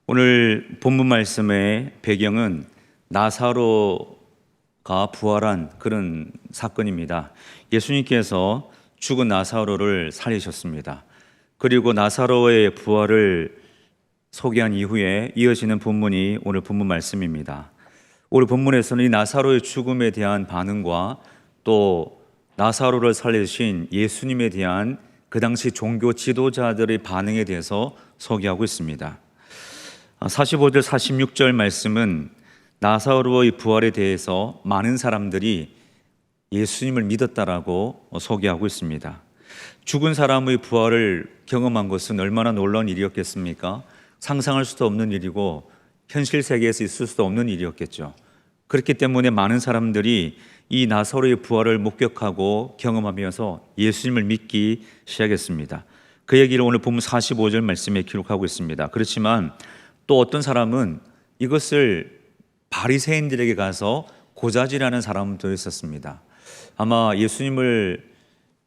오늘 본문 말씀의 배경은 나사로가 부활한 그런 사건입니다. 예수님께서 죽은 나사로를 살리셨습니다. 그리고 나사로의 부활을 소개한 이후에 이어지는 본문이 오늘 본문 말씀입니다. 오늘 본문에서는 이 나사로의 죽음에 대한 반응과 또 나사로를 살리신 예수님에 대한 그 당시 종교 지도자들의 반응에 대해서 소개하고 있습니다. 45절 46절 말씀은 나사로의 부활에 대해서 많은 사람들이 예수님을 믿었다라고 소개하고 있습니다. 죽은 사람의 부활을 경험한 것은 얼마나 놀라운 일이었겠습니까? 상상할 수도 없는 일이고 현실 세계에서 있을 수도 없는 일이었겠죠. 그렇기 때문에 많은 사람들이 이 나사로의 부활을 목격하고 경험하면서 예수님을 믿기 시작했습니다. 그 얘기를 오늘 본문 45절 말씀에 기록하고 있습니다. 그렇지만 또 어떤 사람은 이것을 바리새인들에게 가서 고자질하는 사람도 있었습니다. 아마 예수님을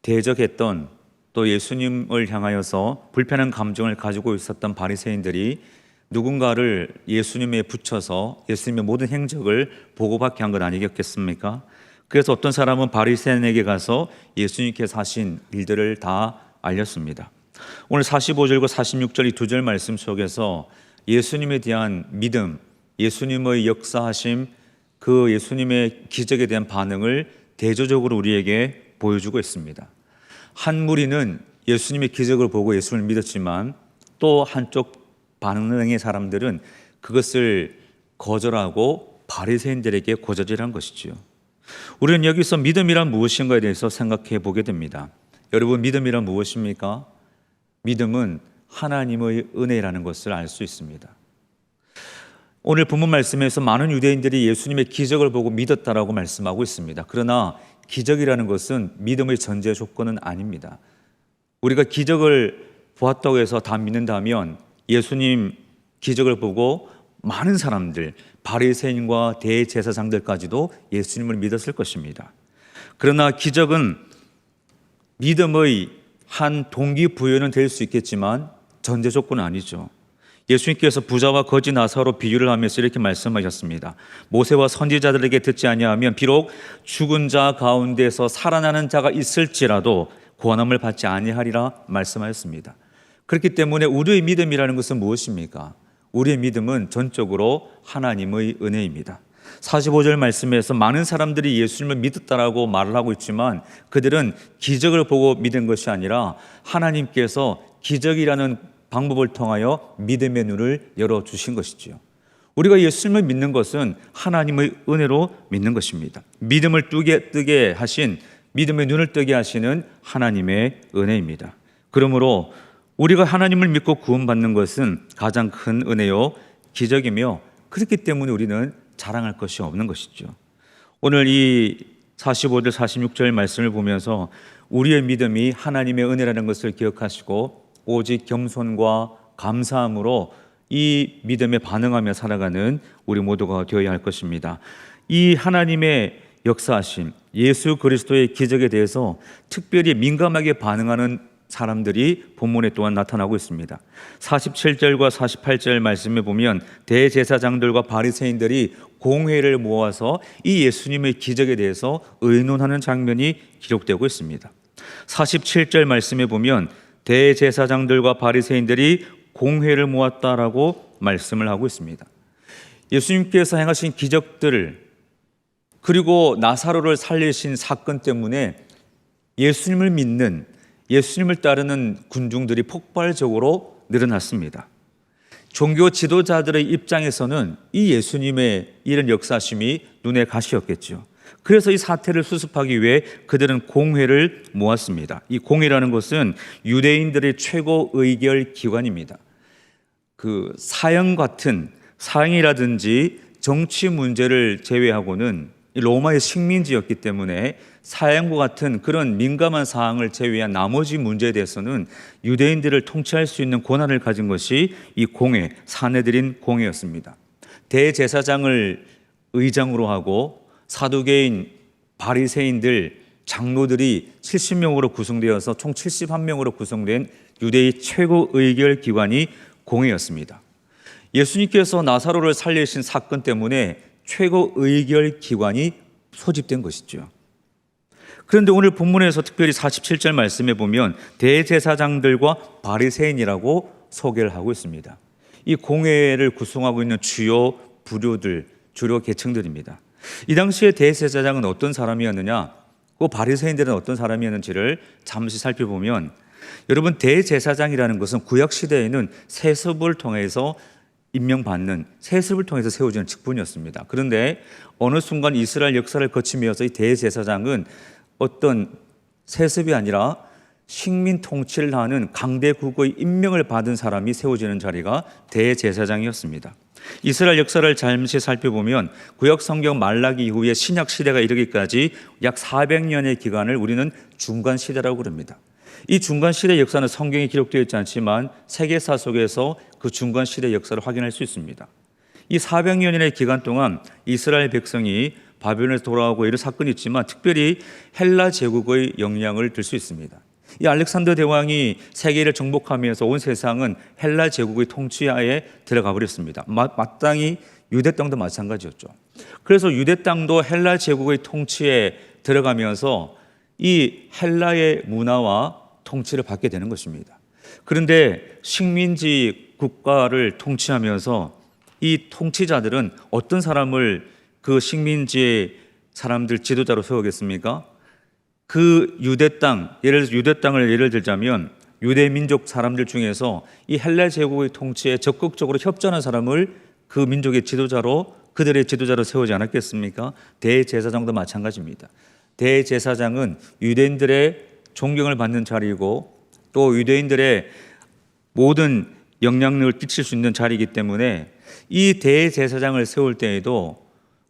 대적했던 또 예수님을 향하여서 불편한 감정을 가지고 있었던 바리새인들이 누군가를 예수님에 붙여서 예수님의 모든 행적을 보고받게 한 것 아니겠습니까? 그래서 어떤 사람은 바리새인에게 가서 예수님께서 하신 일들을 다 알렸습니다. 오늘 45절과 46절 이 두 절 말씀 속에서 예수님에 대한 믿음, 예수님의 역사하심, 그 예수님의 기적에 대한 반응을 대조적으로 우리에게 보여주고 있습니다. 한 무리는 예수님의 기적을 보고 예수님을 믿었지만 또 한쪽 반응의 사람들은 그것을 거절하고 바리새인들에게 고자질한 것이지요. 우리는 여기서 믿음이란 무엇인가에 대해서 생각해 보게 됩니다. 여러분, 믿음이란 무엇입니까? 믿음은 하나님의 은혜라는 것을 알 수 있습니다. 오늘 본문 말씀에서 많은 유대인들이 예수님의 기적을 보고 믿었다라고 말씀하고 있습니다. 그러나 기적이라는 것은 믿음의 전제 조건은 아닙니다. 우리가 기적을 보았다고 해서 다 믿는다면 예수님 기적을 보고 많은 사람들, 바리새인과 대제사장들까지도 예수님을 믿었을 것입니다. 그러나 기적은 믿음의 한 동기부여는 될 수 있겠지만 전제 조건은 아니죠. 예수님께서 부자와 거지 나사로 비유를 하면서 이렇게 말씀하셨습니다. 모세와 선지자들에게 듣지 아니하면 비록 죽은 자 가운데서 살아나는 자가 있을지라도 구원함을 받지 아니하리라 말씀하였습니다. 그렇기 때문에 우리의 믿음이라는 것은 무엇입니까? 우리의 믿음은 전적으로 하나님의 은혜입니다. 45절 말씀에서 많은 사람들이 예수님을 믿었다라고 말을 하고 있지만 그들은 기적을 보고 믿은 것이 아니라 하나님께서 기적이라는 방법을 통하여 믿음의 눈을 열어주신 것이지요. 우리가 예수님을 믿는 것은 하나님의 은혜로 믿는 것입니다. 믿음을 뜨게 하신, 믿음의 눈을 뜨게 하시는 하나님의 은혜입니다. 그러므로 우리가 하나님을 믿고 구원받는 것은 가장 큰 은혜요 기적이며, 그렇기 때문에 우리는 자랑할 것이 없는 것이죠. 오늘 이 45절 46절 말씀을 보면서 우리의 믿음이 하나님의 은혜라는 것을 기억하시고 오직 겸손과 감사함으로 이 믿음에 반응하며 살아가는 우리 모두가 되어야 할 것입니다. 이 하나님의 역사하심, 예수 그리스도의 기적에 대해서 특별히 민감하게 반응하는 사람들이 본문에 또한 나타나고 있습니다. 47절과 48절 말씀에 보면 대제사장들과 바리새인들이 공회를 모아서 이 예수님의 기적에 대해서 의논하는 장면이 기록되고 있습니다. 47절 말씀에 보면 대제사장들과 바리새인들이 공회를 모았다라고 말씀을 하고 있습니다. 예수님께서 행하신 기적들을, 그리고 나사로를 살리신 사건 때문에 예수님을 믿는, 예수님을 따르는 군중들이 폭발적으로 늘어났습니다. 종교 지도자들의 입장에서는 이 예수님의 이런 역사심이 눈에 가시였겠죠. 그래서 이 사태를 수습하기 위해 그들은 공회를 모았습니다. 이 공회라는 것은 유대인들의 최고 의결 기관입니다. 그 사형 같은 사형이라든지 정치 문제를 제외하고는 로마의 식민지였기 때문에 사형과 같은 그런 민감한 사항을 제외한 나머지 문제에 대해서는 유대인들을 통치할 수 있는 권한을 가진 것이 이 공회, 사내들인 공회였습니다. 대제사장을 의장으로 하고 사두개인, 바리새인들, 장로들이 70명으로 구성되어서 총 71명으로 구성된 유대의 최고 의결 기관이 공회였습니다. 예수님께서 나사로를 살리신 사건 때문에 최고 의결 기관이 소집된 것이죠. 그런데 오늘 본문에서 특별히 47절 말씀에 보면 대제사장들과 바리새인이라고 소개를 하고 있습니다. 이 공회를 구성하고 있는 주요 부류들, 주요 계층들입니다. 이 당시에 대제사장은 어떤 사람이었느냐, 그 바리새인들은 어떤 사람이었는지를 잠시 살펴보면, 여러분, 대제사장이라는 것은 구약 시대에는 세습을 통해서 임명받는, 세습을 통해서 세워지는 직분이었습니다. 그런데 어느 순간 이스라엘 역사를 거치면서 이 대제사장은 어떤 세습이 아니라 식민 통치를 하는 강대국의 임명을 받은 사람이 세워지는 자리가 대제사장이었습니다. 이스라엘 역사를 잠시 살펴보면 구약 성경 말라기 이후에 신약 시대가 이르기까지 약 400년의 기간을 우리는 중간 시대라고 그럽니다. 이 중간 시대 역사는 성경에 기록되어 있지 않지만 세계사 속에서 그 중간 시대 역사를 확인할 수 있습니다. 이 400년의 기간 동안 이스라엘 백성이 바벨론에서 돌아오고 이런 사건이 있지만 특별히 헬라 제국의 영향을 들 수 있습니다. 이 알렉산더 대왕이 세계를 정복하면서 온 세상은 헬라 제국의 통치하에 들어가 버렸습니다. 마땅히 유대 땅도 마찬가지였죠. 그래서 유대 땅도 헬라 제국의 통치에 들어가면서 이 헬라의 문화와 통치를 받게 되는 것입니다. 그런데 식민지 국가를 통치하면서 이 통치자들은 어떤 사람을 그 식민지의 사람들 지도자로 세우겠습니까? 그 유대 땅, 유대 땅을 예를 들자면 유대 민족 사람들 중에서 이 헬라 제국의 통치에 적극적으로 협조하는 사람을 그 민족의 지도자로, 그들의 지도자로 세우지 않았겠습니까? 대제사장도 마찬가지입니다. 대제사장은 유대인들의 존경을 받는 자리이고 또 유대인들의 모든 영향력을 끼칠 수 있는 자리이기 때문에 이 대제사장을 세울 때에도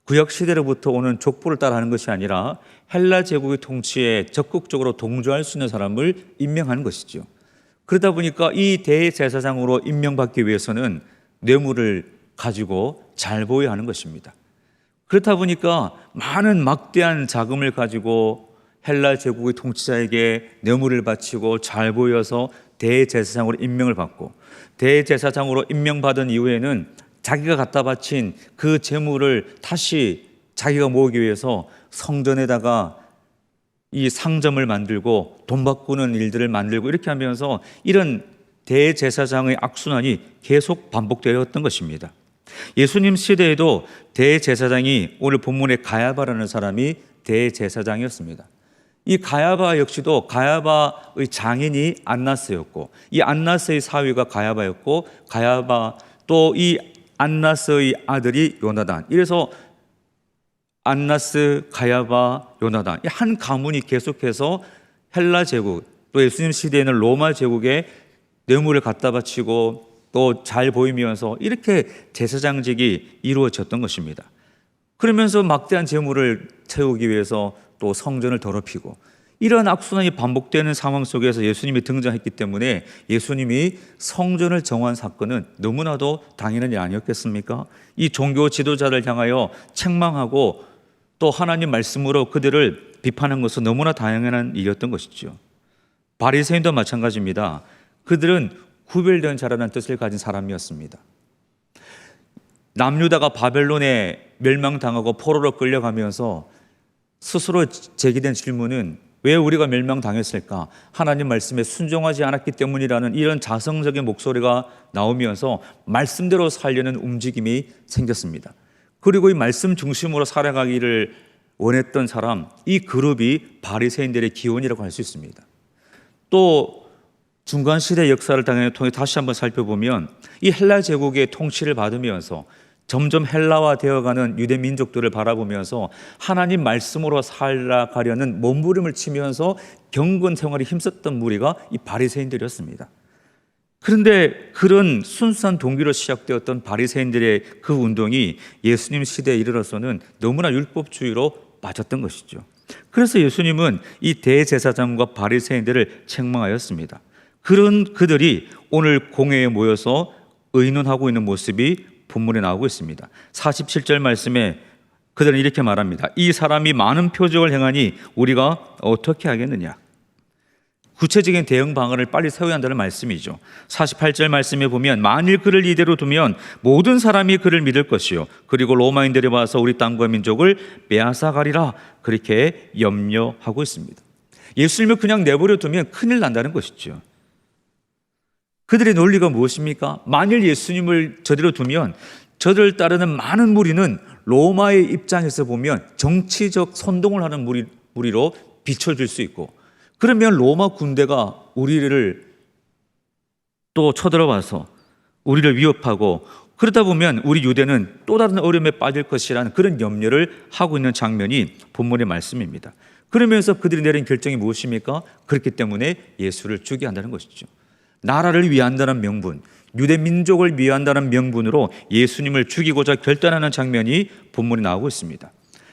구약 시대로부터 오는 족보를 따라하는 것이 아니라 헬라 제국의 통치에 적극적으로 동조할 수 있는 사람을 임명하는 것이죠. 그러다 보니까 이 대제사장으로 임명받기 위해서는 뇌물을 가지고 잘 보여야 하는 것입니다. 그렇다 보니까 많은 막대한 자금을 가지고 헬라 제국의 통치자에게 뇌물을 바치고 잘 보여서 대제사장으로 임명을 받고, 대제사장으로 임명받은 이후에는 자기가 갖다 바친 그 재물을 다시 자기가 모으기 위해서 성전에다가 이 상점을 만들고 돈 바꾸는 일들을 만들고 이렇게 하면서 이런 대제사장의 악순환이 계속 반복되었던 것입니다. 예수님 시대에도 대제사장이, 오늘 본문의 가야바라는 사람이 대제사장이었습니다. 이 가야바 역시도 가야바의 장인이 안나스였고 이 안나스의 사위가 가야바였고 가야바 또 이 안나스의 아들이 요나단, 이래서 안나스, 가야바, 요나단, 이 한 가문이 계속해서 헬라 제국 또 예수님 시대에는 로마 제국에 뇌물을 갖다 바치고 또 잘 보이면서 이렇게 제사장직이 이루어졌던 것입니다. 그러면서 막대한 재물을 채우기 위해서 또 성전을 더럽히고 이런 악순환이 반복되는 상황 속에서 예수님이 등장했기 때문에 예수님이 성전을 정한 사건은 너무나도 당연한 일 아니었겠습니까? 이 종교 지도자를 향하여 책망하고 또 하나님 말씀으로 그들을 비판한 것은 너무나 당연한 일이었던 것이죠. 바리새인도 마찬가지입니다. 그들은 구별된 자라는 뜻을 가진 사람이었습니다. 남유다가 바벨론에 멸망당하고 포로로 끌려가면서 스스로 제기된 질문은 왜 우리가 멸망당했을까? 하나님 말씀에 순종하지 않았기 때문이라는 이런 자성적인 목소리가 나오면서 말씀대로 살려는 움직임이 생겼습니다. 그리고 이 말씀 중심으로 살아가기를 원했던 사람, 이 그룹이 바리새인들의 기원이라고 할 수 있습니다. 또 중간시대 역사를 통해 다시 한번 살펴보면 이 헬라 제국의 통치를 받으면서 점점 헬라화되어가는 유대 민족들을 바라보면서 하나님 말씀으로 살아가려는 몸부림을 치면서 경건 생활에 힘썼던 무리가 이 바리새인들이었습니다. 그런데 그런 순수한 동기로 시작되었던 바리새인들의 그 운동이 예수님 시대에 이르러서는 너무나 율법주의로 빠졌던 것이죠. 그래서 예수님은 이 대제사장과 바리새인들을 책망하였습니다. 그런 그들이 오늘 공회에 모여서 의논하고 있는 모습이 본문에 나오고 있습니다. 47절 말씀에 그들은 이렇게 말합니다. 이 사람이 많은 표적을 행하니 우리가 어떻게 하겠느냐? 구체적인 대응 방안을 빨리 세워야 한다는 말씀이죠. 48절 말씀에 보면 만일 그를 이대로 두면 모든 사람이 그를 믿을 것이요 그리고 로마인들이 와서 우리 땅과 민족을 빼앗아가리라 그렇게 염려하고 있습니다. 예수님을 그냥 내버려 두면 큰일 난다는 것이죠. 그들의 논리가 무엇입니까? 만일 예수님을 저대로 두면 저들을 따르는 많은 무리는 로마의 입장에서 보면 정치적 선동을 하는 무리로 비춰질 수 있고, 그러면 로마 군대가 우리를 또 쳐들어와서 우리를 위협하고, 그러다 보면 우리 유대는 또 다른 어려움에 빠질 것이라는 그런 염려를 하고 있는 장면이 본문의 말씀입니다. 그러면서 그들이 내린 결정이 무엇입니까? 그렇기 때문에 예수를 죽여야 한다는 것이죠. 나라를 위한다는 명분, 유대 민족을 위한다는 명분으로 예수님을 죽이고자 결단하는 장면이 본문에 나오고 있습니다.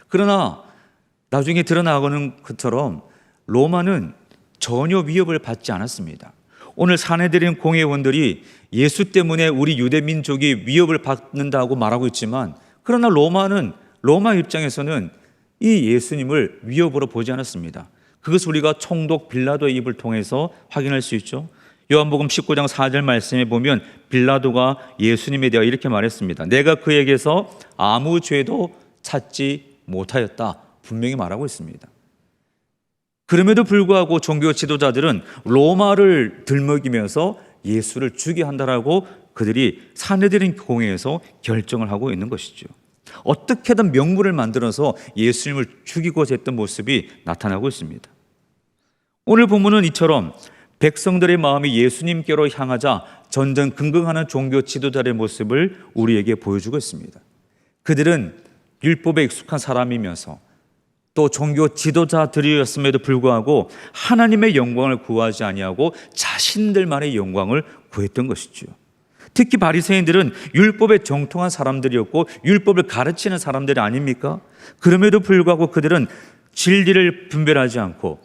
그러나 나중에 드러나고는 것처럼 로마는 전혀 위협을 받지 않았습니다. 오늘 사내들인 공회원들이 예수 때문에 우리 유대 민족이 위협을 받는다고 말하고 있지만, 그러나 로마 입장에서는 이 예수님을 위협으로 보지 않았습니다. 그것을 우리가 총독 빌라도의 입을 통해서 확인할 수 있죠. 요한복음 19장 4절 말씀에 보면 빌라도가 예수님에 대하여 이렇게 말했습니다. 내가 그에게서 아무 죄도 찾지 못하였다, 분명히 말하고 있습니다. 그럼에도 불구하고 종교 지도자들은 로마를 들먹이면서 예수를 죽여야 한다라고 그들이 사내들인 공회에서 결정을 하고 있는 것이죠. 어떻게든 명분을 만들어서 예수님을 죽이고자 했던 모습이 나타나고 있습니다. 오늘 본문은 이처럼 백성들의 마음이 예수님께로 향하자 전전긍긍하는 종교 지도자의 모습을 우리에게 보여주고 있습니다. 그들은 율법에 익숙한 사람이면서 또 종교 지도자들이었음에도 불구하고 하나님의 영광을 구하지 아니하고 자신들만의 영광을 구했던 것이죠. 특히 바리새인들은 율법에 정통한 사람들이었고 율법을 가르치는 사람들이 아닙니까? 그럼에도 불구하고 그들은 진리를 분별하지 않고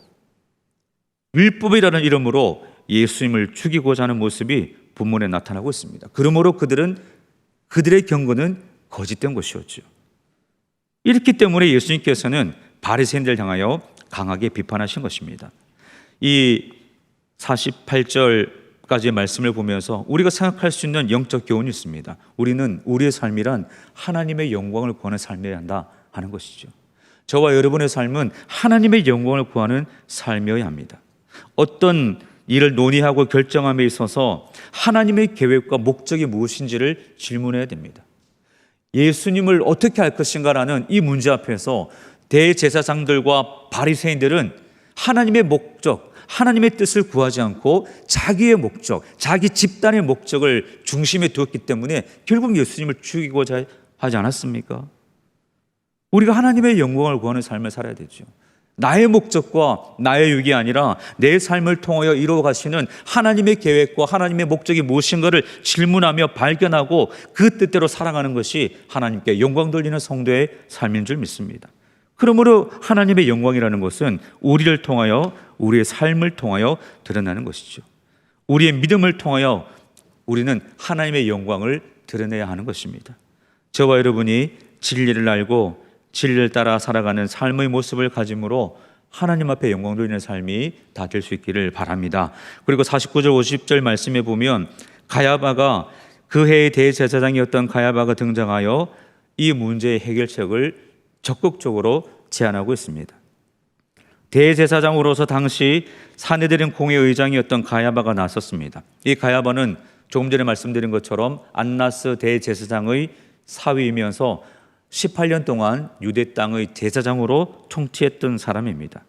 율법이라는 이름으로 예수님을 죽이고자 하는 모습이 본문에 나타나고 있습니다. 그러므로 그들의 경고는 거짓된 것이었죠. 이렇기 때문에 예수님께서는 바리새인들을 향하여 강하게 비판하신 것입니다. 이 48절까지의 말씀을 보면서 우리가 생각할 수 있는 영적 교훈이 있습니다. 우리는 우리의 삶이란 하나님의 영광을 구하는 삶이어야 한다 하는 것이죠. 저와 여러분의 삶은 하나님의 영광을 구하는 삶이어야 합니다. 어떤 일을 논의하고 결정함에 있어서 하나님의 계획과 목적이 무엇인지를 질문해야 됩니다. 예수님을 어떻게 할 것인가라는 이 문제 앞에서 대제사장들과 바리새인들은 하나님의 목적, 하나님의 뜻을 구하지 않고 자기의 목적, 자기 집단의 목적을 중심에 두었기 때문에 결국 예수님을 죽이고자 하지 않았습니까? 우리가 하나님의 영광을 구하는 삶을 살아야 되죠. 나의 목적과 나의 유익이 아니라 내 삶을 통하여 이루어 가시는 하나님의 계획과 하나님의 목적이 무엇인가를 질문하며 발견하고 그 뜻대로 살아가는 것이 하나님께 영광 돌리는 성도의 삶인 줄 믿습니다. 그러므로 하나님의 영광이라는 것은 우리를 통하여, 우리의 삶을 통하여 드러나는 것이죠. 우리의 믿음을 통하여 우리는 하나님의 영광을 드러내야 하는 것입니다. 저와 여러분이 진리를 알고 진리를 따라 살아가는 삶의 모습을 가짐으로 하나님 앞에 영광 돌리는 삶이 다 될 수 있기를 바랍니다. 그리고 49절 50절 말씀에 보면 가야바가, 그 해의 대제사장이었던 가야바가 등장하여 이 문제의 해결책을 적극적으로 제안하고 있습니다. 대제사장으로서 당시 사내들인 공회 의장이었던 가야바가 나섰습니다. 이 가야바는 조금 전에 말씀드린 것처럼 안나스 대제사장의 사위이면서 18년 동안 유대 땅의 제사장으로 통치했던 사람입니다.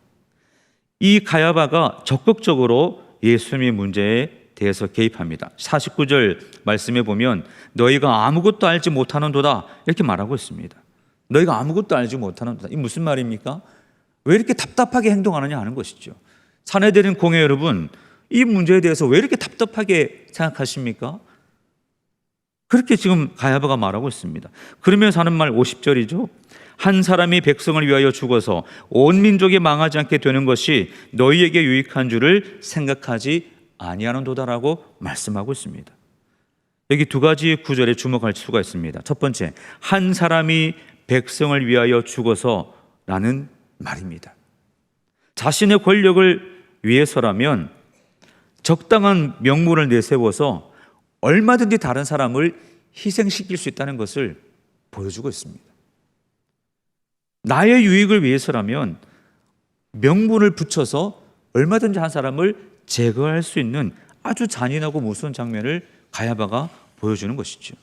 이 가야바가 적극적으로 예수님의 문제에 대해서 개입합니다. 49절 말씀에 보면 너희가 아무것도 알지 못하는도다 이렇게 말하고 있습니다. 너희가 아무것도 알지 못하는도다. 이 무슨 말입니까? 왜 이렇게 답답하게 행동하느냐 하는 것이죠. 사내들인 공회 여러분, 이 문제에 대해서 왜 이렇게 답답하게 생각하십니까? 그렇게 지금 가야바가 말하고 있습니다. 그러면서 하는 말 50절이죠. 한 사람이 백성을 위하여 죽어서 온 민족이 망하지 않게 되는 것이 너희에게 유익한 줄을 생각하지 아니하는도다라고 말씀하고 있습니다. 여기 두 가지 구절에 주목할 수가 있습니다. 첫 번째, 한 사람이 백성을 위하여 죽어서라는 말입니다. 자신의 권력을 위해서라면 적당한 명분을 내세워서 얼마든지 다른 사람을 희생시킬 수 있다는 것을 보여주고 있습니다. 나의 유익을 위해서라면 명분을 붙여서 얼마든지 한 사람을 제거할 수 있는 아주 잔인하고 무서운 장면을 가야바가 보여주는 것이죠.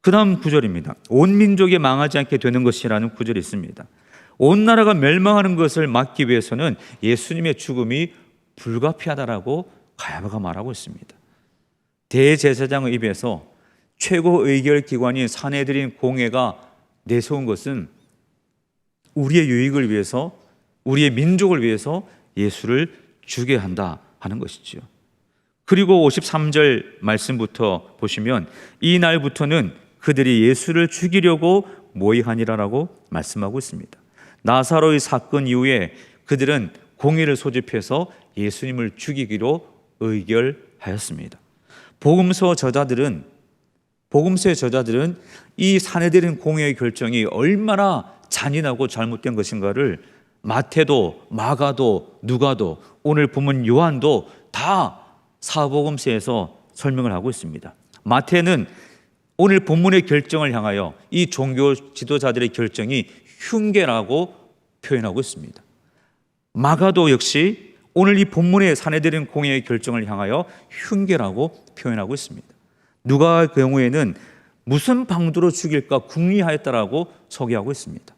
그 다음 구절입니다. 온 민족이 망하지 않게 되는 것이라는 구절이 있습니다. 온 나라가 멸망하는 것을 막기 위해서는 예수님의 죽음이 불가피하다라고 가야바가 말하고 있습니다. 대제사장의 입에서 최고 의결 기관인 산헤드린 공회가 내세운 것은 우리의 유익을 위해서, 우리의 민족을 위해서 예수를 죽게 한다 하는 것이죠. 그리고 53절 말씀부터 보시면 이 날부터는 그들이 예수를 죽이려고 모의하니라라고 말씀하고 있습니다. 나사로의 사건 이후에 그들은 공의를 소집해서 예수님을 죽이기로 의결하였습니다. 복음서의 저자들은 이 산헤드린 공회의 결정이 얼마나 잔인하고 잘못된 것인가를 마태도, 마가도, 누가도, 오늘 본문 요한도 다 사복음서에서 설명을 하고 있습니다. 마태는 오늘 본문의 결정을 향하여 이 종교 지도자들의 결정이 흉계라고 표현하고 있습니다. 마가도 역시 오늘 이 본문의 산헤드린 공회의 결정을 향하여 흉계라고 표현하고 있습니다. 누가의 경우에는 무슨 방도로 죽일까 궁리하였다라고 소개하고 있습니다.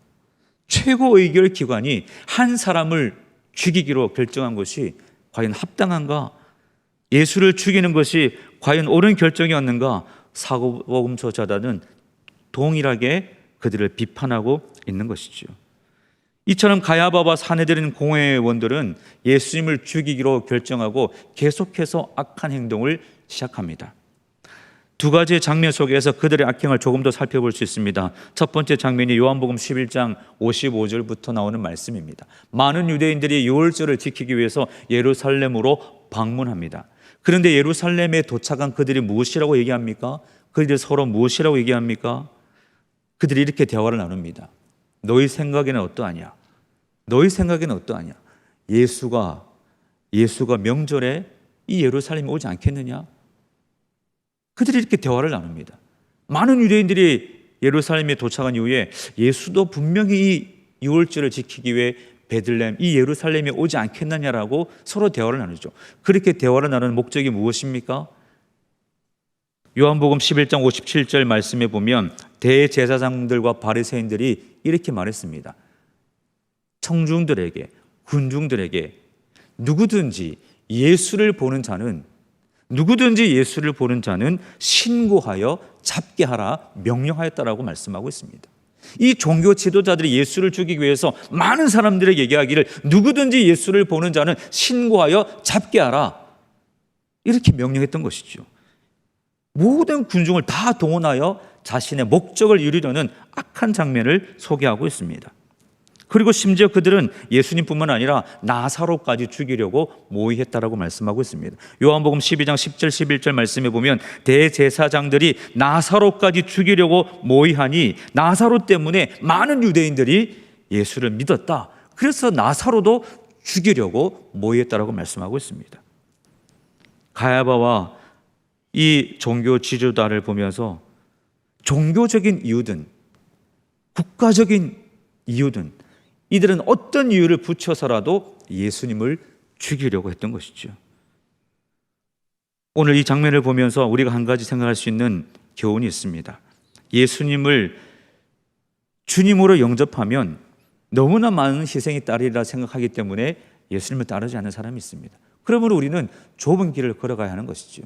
최고 의결 기관이 한 사람을 죽이기로 결정한 것이 과연 합당한가? 예수를 죽이는 것이 과연 옳은 결정이었는가? 사복음서 저자는 동일하게 그들을 비판하고 있는 것이죠. 이처럼 가야바와 산헤드린 공회원들은 예수님을 죽이기로 결정하고 계속해서 악한 행동을 시작합니다. 두 가지의 장면 속에서 그들의 악행을 조금 더 살펴볼 수 있습니다. 첫 번째 장면이 요한복음 11장 55절부터 나오는 말씀입니다. 많은 유대인들이 유월절을 지키기 위해서 예루살렘으로 방문합니다. 그런데 예루살렘에 도착한 그들이 무엇이라고 얘기합니까? 그들이 서로 무엇이라고 얘기합니까? 그들이 이렇게 대화를 나눕니다. 너희 생각에는 어떠하냐? 너희 생각에는 어떠하냐? 예수가 명절에 이 예루살렘에 오지 않겠느냐? 그들이 이렇게 대화를 나눕니다. 많은 유대인들이 예루살렘에 도착한 이후에 예수도 분명히 이 유월절을 지키기 위해 베들레헴, 이 예루살렘에 오지 않겠느냐라고 서로 대화를 나누죠. 그렇게 대화를 나누는 목적이 무엇입니까? 요한복음 11장 57절 말씀에 보면 대제사장들과 바리새인들이 이렇게 말했습니다. 청중들에게, 군중들에게 누구든지 예수를 보는 자는 신고하여 잡게 하라 명령하였다라고 말씀하고 있습니다. 이 종교 지도자들이 예수를 죽이기 위해서 많은 사람들에게 얘기하기를 누구든지 예수를 보는 자는 신고하여 잡게 하라 이렇게 명령했던 것이죠. 모든 군중을 다 동원하여 자신의 목적을 이루려는 악한 장면을 소개하고 있습니다. 그리고 심지어 그들은 예수님뿐만 아니라 나사로까지 죽이려고 모의했다라고 말씀하고 있습니다. 요한복음 12장 10절 11절 말씀에 보면 대제사장들이 나사로까지 죽이려고 모의하니 나사로 때문에 많은 유대인들이 예수를 믿었다. 그래서 나사로도 죽이려고 모의했다라고 말씀하고 있습니다. 가야바와 이 종교 지도자를 보면서 종교적인 이유든 국가적인 이유든 이들은 어떤 이유를 붙여서라도 예수님을 죽이려고 했던 것이죠. 오늘 이 장면을 보면서 우리가 한 가지 생각할 수 있는 교훈이 있습니다. 예수님을 주님으로 영접하면 너무나 많은 희생이 따르리라 생각하기 때문에 예수님을 따르지 않는 사람이 있습니다. 그러므로 우리는 좁은 길을 걸어가야 하는 것이죠.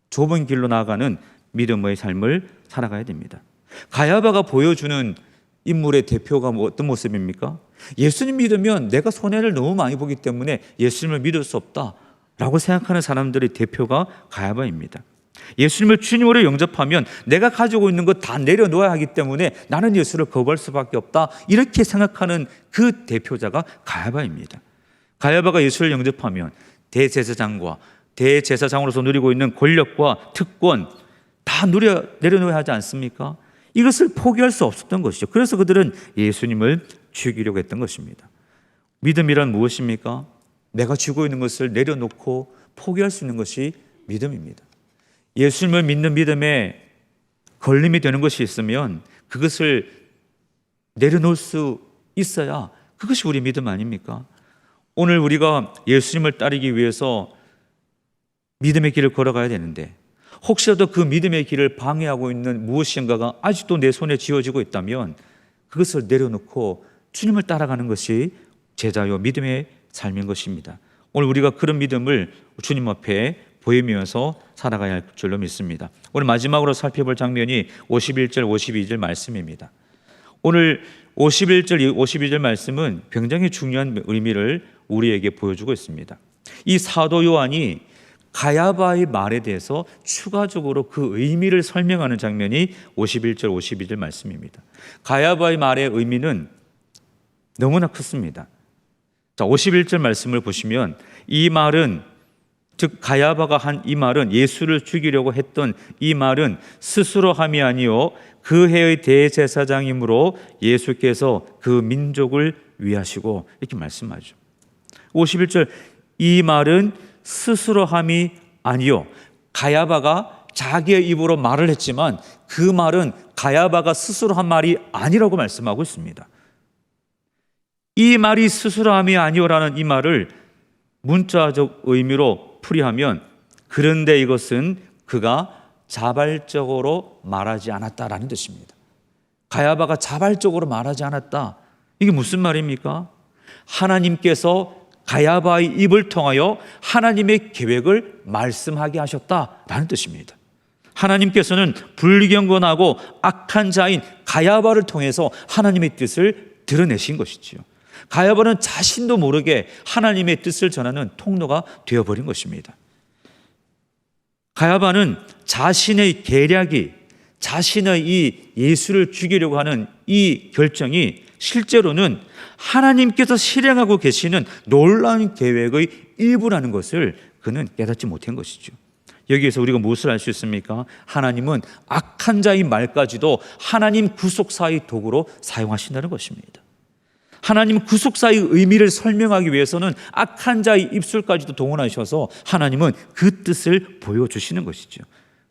좁은 길로 나아가는 믿음의 삶을 살아가야 됩니다. 가야바가 보여주는 인물의 대표가 어떤 모습입니까? 예수님 믿으면 내가 손해를 너무 많이 보기 때문에 예수님을 믿을 수 없다라고 생각하는 사람들의 대표가 가야바입니다. 예수님을 주님으로 영접하면 내가 가지고 있는 것 다 내려놓아야 하기 때문에 나는 예수를 거부할 수밖에 없다 이렇게 생각하는 그 대표자가 가야바입니다. 가야바가 예수를 영접하면 대제사장으로서 누리고 있는 권력과 특권 다 내려놓아야 하지 않습니까? 이것을 포기할 수 없었던 것이죠. 그래서 그들은 예수님을 죽이려고 했던 것입니다. 믿음이란 무엇입니까? 내가 쥐고 있는 것을 내려놓고 포기할 수 있는 것이 믿음입니다. 예수님을 믿는 믿음에 걸림이 되는 것이 있으면 그것을 내려놓을 수 있어야 그것이 우리 믿음 아닙니까? 오늘 우리가 예수님을 따르기 위해서 믿음의 길을 걸어가야 되는데 혹시라도 그 믿음의 길을 방해하고 있는 무엇인가가 아직도 내 손에 쥐어지고 있다면 그것을 내려놓고 주님을 따라가는 것이 제자요 믿음의 삶인 것입니다. 오늘 우리가 그런 믿음을 주님 앞에 보이면서 살아가야 할 줄로 믿습니다. 오늘 마지막으로 살펴볼 장면이 51절 52절 말씀입니다. 오늘 51절 52절 말씀은 굉장히 중요한 의미를 우리에게 보여주고 있습니다. 이 사도 요한이 가야바의 말에 대해서 추가적으로 그 의미를 설명하는 장면이 51절 52절 말씀입니다. 가야바의 말의 의미는 너무나 컸습니다. 자, 51절 말씀을 보시면 이 말은, 즉 가야바가 한 이 말은, 예수를 죽이려고 했던 이 말은 스스로 함이 아니요 그 해의 대제사장이므로 예수께서 그 민족을 위하시고, 이렇게 말씀하죠. 51절, 이 말은 스스로 함이 아니요, 가야바가 자기의 입으로 말을 했지만 그 말은 가야바가 스스로 한 말이 아니라고 말씀하고 있습니다. 이 말이 스스로 함이 아니요라는 이 말을 문자적 의미로 풀이하면, 그런데 이것은 그가 자발적으로 말하지 않았다라는 뜻입니다. 가야바가 자발적으로 말하지 않았다. 이게 무슨 말입니까? 하나님께서 가야바의 입을 통하여 하나님의 계획을 말씀하게 하셨다라는 뜻입니다. 하나님께서는 불경건하고 악한 자인 가야바를 통해서 하나님의 뜻을 드러내신 것이지요. 가야바는 자신도 모르게 하나님의 뜻을 전하는 통로가 되어버린 것입니다. 가야바는 자신의 계략이, 자신의 이 예수를 죽이려고 하는 이 결정이 실제로는 하나님께서 실행하고 계시는 놀라운 계획의 일부라는 것을 그는 깨닫지 못한 것이죠. 여기에서 우리가 무엇을 알 수 있습니까? 하나님은 악한 자의 말까지도 하나님 구속사의 도구로 사용하신다는 것입니다. 하나님 구속사의 의미를 설명하기 위해서는 악한 자의 입술까지도 동원하셔서 하나님은 그 뜻을 보여주시는 것이죠.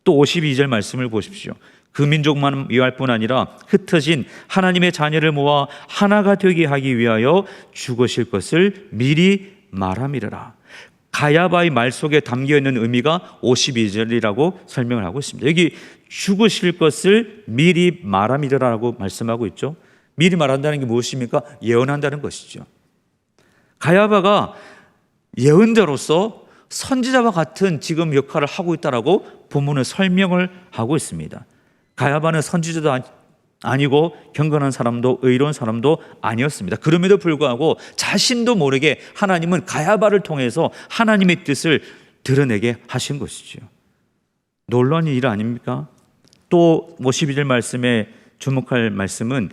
또 52절 말씀을 보십시오. 그 민족만 위할 뿐 아니라 흩어진 하나님의 자녀를 모아 하나가 되게 하기 위하여 죽으실 것을 미리 말함이라. 가야바의 말 속에 담겨있는 의미가 52절이라고 설명을 하고 있습니다. 여기 죽으실 것을 미리 말함이라고 말씀하고 있죠. 미리 말한다는 게 무엇입니까? 예언한다는 것이죠. 가야바가 예언자로서 선지자와 같은 지금 역할을 하고 있다라고 본문은 설명을 하고 있습니다. 가야바는 선지자도 아니고 경건한 사람도 의로운 사람도 아니었습니다. 그럼에도 불구하고 자신도 모르게 하나님은 가야바를 통해서 하나님의 뜻을 드러내게 하신 것이죠. 놀라운 일 아닙니까? 또 52절 말씀에 주목할 말씀은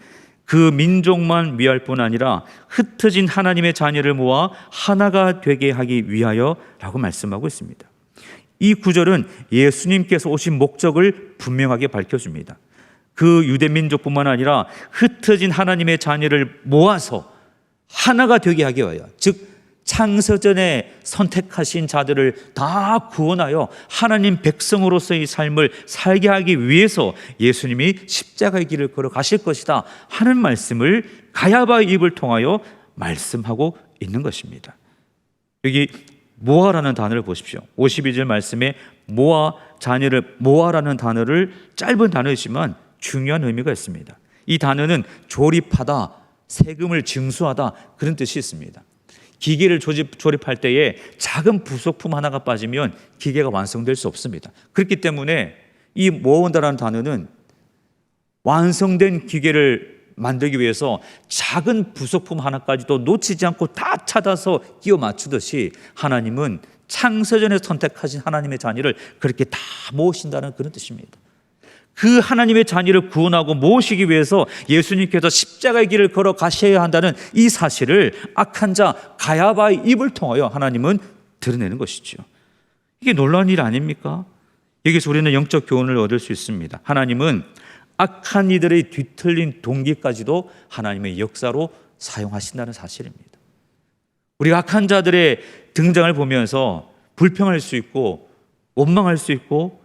그 민족만 위할 뿐 아니라 흩어진 하나님의 자녀를 모아 하나가 되게 하기 위하여 라고 말씀하고 있습니다. 이 구절은 예수님께서 오신 목적을 분명하게 밝혀줍니다. 그 유대민족뿐만 아니라 흩어진 하나님의 자녀를 모아서 하나가 되게 하기 위하여, 즉 창세전에 선택하신 자들을 다 구원하여 하나님 백성으로서의 삶을 살게 하기 위해서 예수님이 십자가의 길을 걸어가실 것이다 하는 말씀을 가야바의 입을 통하여 말씀하고 있는 것입니다. 여기 모아라는 단어를 보십시오. 52절 말씀에 모아, 자녀를 모아라는 단어를, 짧은 단어이지만 중요한 의미가 있습니다. 이 단어는 조립하다, 세금을 징수하다, 그런 뜻이 있습니다. 기계를 조립할 때에 작은 부속품 하나가 빠지면 기계가 완성될 수 없습니다. 그렇기 때문에 이 모은다라는 단어는 완성된 기계를 만들기 위해서 작은 부속품 하나까지도 놓치지 않고 다 찾아서 끼워 맞추듯이 하나님은 창세전에 선택하신 하나님의 자녀를 그렇게 다 모으신다는 그런 뜻입니다. 그 하나님의 자녀를 구원하고 모으시기 위해서 예수님께서 십자가의 길을 걸어 가셔야 한다는 이 사실을 악한 자 가야바의 입을 통하여 하나님은 드러내는 것이죠. 이게 놀라운 일 아닙니까? 여기서 우리는 영적 교훈을 얻을 수 있습니다. 하나님은 악한 이들의 뒤틀린 동기까지도 하나님의 역사로 사용하신다는 사실입니다. 우리가 악한 자들의 등장을 보면서 불평할 수 있고 원망할 수 있고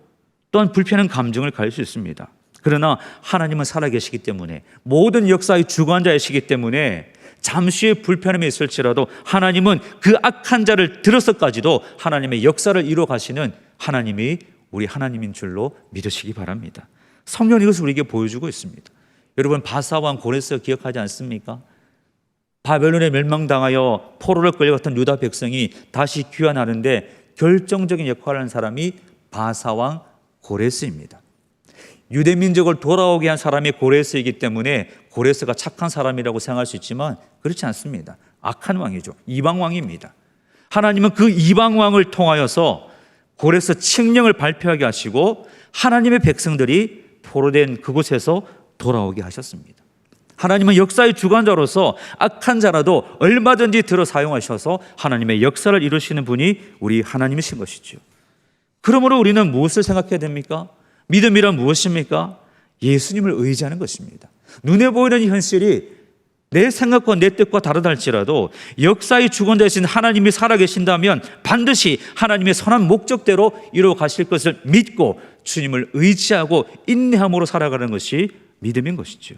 또한 불편한 감정을 가질 수 있습니다. 그러나 하나님은 살아계시기 때문에, 모든 역사의 주관자이시기 때문에 잠시의 불편함이 있을지라도 하나님은 그 악한 자를 들어서까지도 하나님의 역사를 이루어 가시는 하나님이 우리 하나님인 줄로 믿으시기 바랍니다. 성경은 이것을 우리에게 보여주고 있습니다. 여러분, 바사왕 고레스 기억하지 않습니까? 바벨론에 멸망당하여 포로로 끌려갔던 유다 백성이 다시 귀환하는데 결정적인 역할을 하는 사람이 바사왕 고레스입니다. 유대 민족을 돌아오게 한 사람이 고레스이기 때문에 고레스가 착한 사람이라고 생각할 수 있지만 그렇지 않습니다. 악한 왕이죠. 이방 왕입니다. 하나님은 그 이방 왕을 통하여서 고레스 칙령을 발표하게 하시고 하나님의 백성들이 포로된 그곳에서 돌아오게 하셨습니다. 하나님은 역사의 주관자로서 악한 자라도 얼마든지 들어 사용하셔서 하나님의 역사를 이루시는 분이 우리 하나님이신 것이죠. 그러므로 우리는 무엇을 생각해야 됩니까? 믿음이란 무엇입니까? 예수님을 의지하는 것입니다. 눈에 보이는 이 현실이 내 생각과 내 뜻과 다르다 할지라도 역사의 주관자이신 하나님이 살아계신다면 반드시 하나님의 선한 목적대로 이루어 가실 것을 믿고 주님을 의지하고 인내함으로 살아가는 것이 믿음인 것이죠.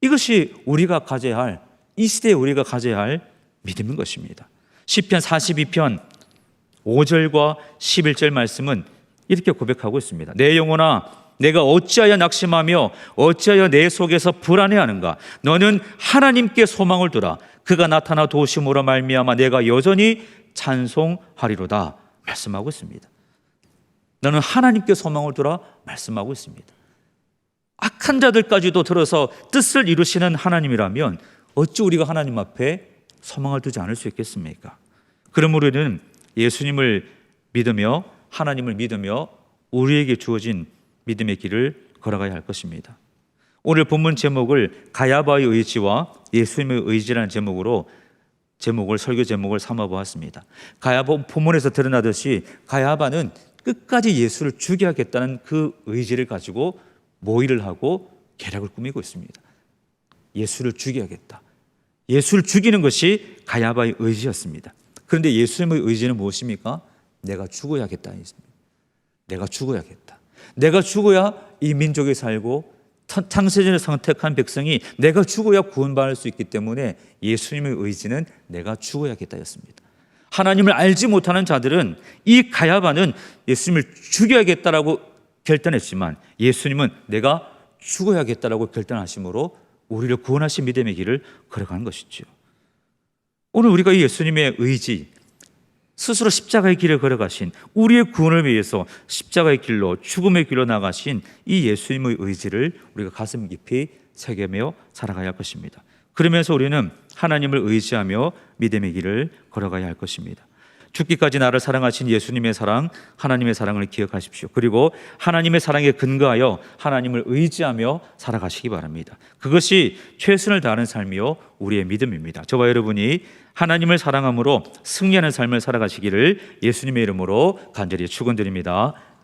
이것이 우리가 가져야 할, 이 시대에 우리가 가져야 할 믿음인 것입니다. 시편 42편 5절과 11절 말씀은 이렇게 고백하고 있습니다. 내 영혼아, 내가 어찌하여 낙심하며 어찌하여 내 속에서 불안해하는가? 너는 하나님께 소망을 두라. 그가 나타나 도우심으로 말미암아 내가 여전히 찬송하리로다 말씀하고 있습니다. 너는 하나님께 소망을 두라 말씀하고 있습니다. 악한 자들까지도 들어서 뜻을 이루시는 하나님이라면 어찌 우리가 하나님 앞에 소망을 두지 않을 수 있겠습니까? 그러므로 우리는 예수님을 믿으며 하나님을 믿으며 우리에게 주어진 믿음의 길을 걸어가야 할 것입니다. 오늘 본문 제목을 가야바의 의지와 예수님의 의지라는 설교 제목을 삼아보았습니다. 가야바 본문에서 드러나듯이 가야바는 끝까지 예수를 죽여야겠다는 그 의지를 가지고 모의를 하고 계략을 꾸미고 있습니다. 예수를 죽여야겠다. 예수를 죽이는 것이 가야바의 의지였습니다. 그런데 예수님의 의지는 무엇입니까? 내가 죽어야겠다. 내가 죽어야겠다. 내가 죽어야 이 민족이 살고 창세전을 선택한 백성이 내가 죽어야 구원받을 수 있기 때문에 예수님의 의지는 내가 죽어야겠다였습니다. 하나님을 알지 못하는 자들은 이 가야바는 예수님을 죽여야겠다라고 결단했지만 예수님은 내가 죽어야겠다라고 결단하심으로 우리를 구원하신 믿음의 길을 걸어가는 것이죠. 오늘 우리가 이 예수님의 의지, 스스로 십자가의 길을 걸어가신, 우리의 구원을 위해서 십자가의 길로 죽음의 길로 나가신 이 예수님의 의지를 우리가 가슴 깊이 새기며 살아가야 할 것입니다. 그러면서 우리는 하나님을 의지하며 믿음의 길을 걸어가야 할 것입니다. 죽기까지 나를 사랑하신 예수님의 사랑, 하나님의 사랑을 기억하십시오. 그리고 하나님의 사랑에 근거하여 하나님을 의지하며 살아가시기 바랍니다. 그것이 최선을 다하는 삶이요 우리의 믿음입니다. 저와 여러분이 하나님을 사랑함으로 승리하는 삶을 살아가시기를 예수님의 이름으로 간절히 축원드립니다.